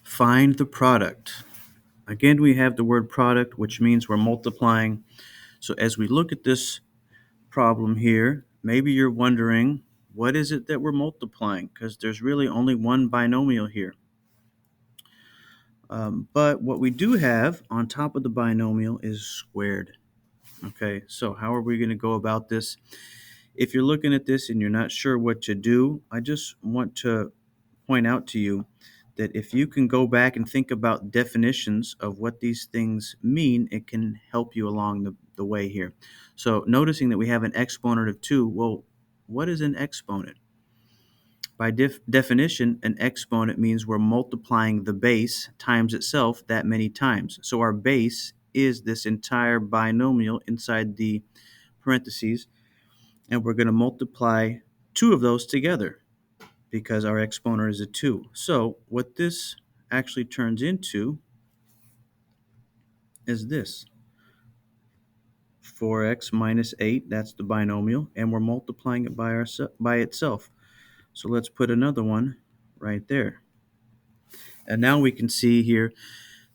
Find the product. Again, we have the word product, which means we're multiplying. So as we look at this problem here, maybe you're wondering, what is it that we're multiplying? Because there's really only one binomial here. But what we do have on top of the binomial is squared. Okay, so how are we going to go about this? If you're looking at this and you're not sure what to do, I just want to point out to you that if you can go back and think about definitions of what these things mean, it can help you along the way here. So noticing that we have an exponent of 2, well, what is an exponent? By definition, an exponent means we're multiplying the base times itself that many times. So our base is this entire binomial inside the parentheses, and we're going to multiply 2 of those together because our exponent is a 2. So what this actually turns into is this. 4x minus 8, that's the binomial, and we're multiplying it by itself. So let's put another one right there. And now we can see here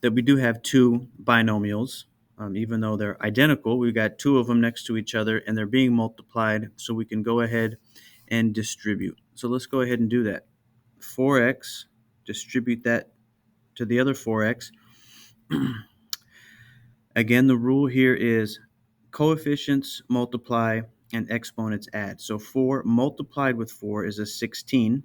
that we do have 2 binomials. Even though they're identical, we've got 2 of them next to each other, and they're being multiplied, so we can go ahead and distribute. So let's go ahead and do that. 4x, distribute that to the other 4x. Again, the rule here is coefficients multiply and exponents add. So 4 multiplied with 4 is a 16.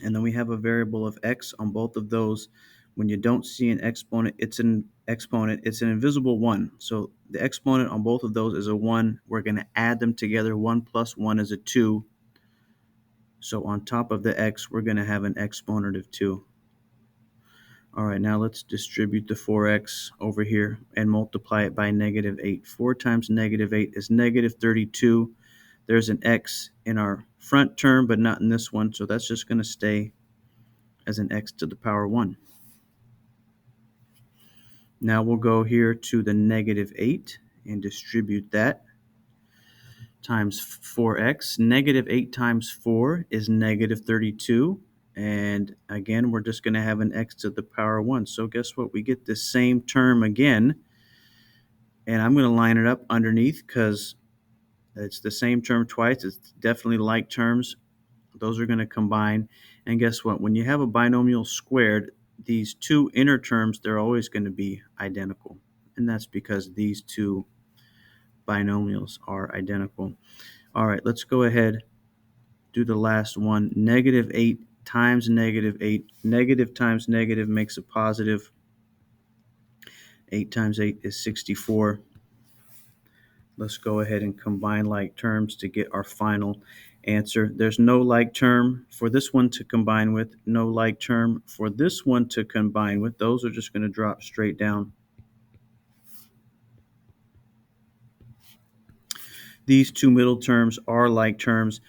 And then we have a variable of x on both of those. When you don't see an exponent, it's an invisible 1. So the exponent on both of those is a 1. We're going to add them together. 1 plus 1 is a 2. So on top of the x, we're going to have an exponent of 2. All right, now let's distribute the 4x over here and multiply it by negative 8. 4 times negative 8 is negative 32. There's an x in our front term, but not in this one, so that's just going to stay as an x to the power 1. Now we'll go here to the negative 8 and distribute that times 4x. Negative 8 times 4 is negative 32. And again, we're just going to have an x to the power 1. So guess what? We get the same term again. And I'm going to line it up underneath because it's the same term twice. It's definitely like terms. Those are going to combine. And guess what? When you have a binomial squared, these 2 inner terms, they're always going to be identical. And that's because these 2 binomials are identical. All right, let's go ahead, do the last one. Negative 8 times negative 8. Negative times negative makes a positive. 8 times 8 is 64. Let's go ahead and combine like terms to get our final answer. There's no like term for this one to combine with, no like term for this one to combine with. Those are just going to drop straight down. These 2 middle terms are like terms.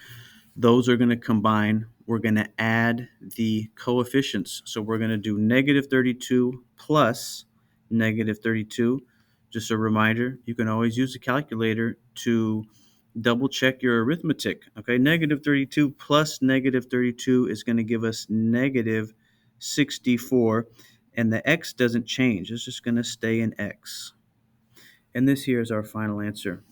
Those are going to combine. We're going to add the coefficients. So we're going to do negative 32 plus negative 32. Just a reminder, you can always use a calculator to double check your arithmetic. Okay, negative 32 plus negative 32 is going to give us negative 64. And the x doesn't change. It's just going to stay in x. And this here is our final answer.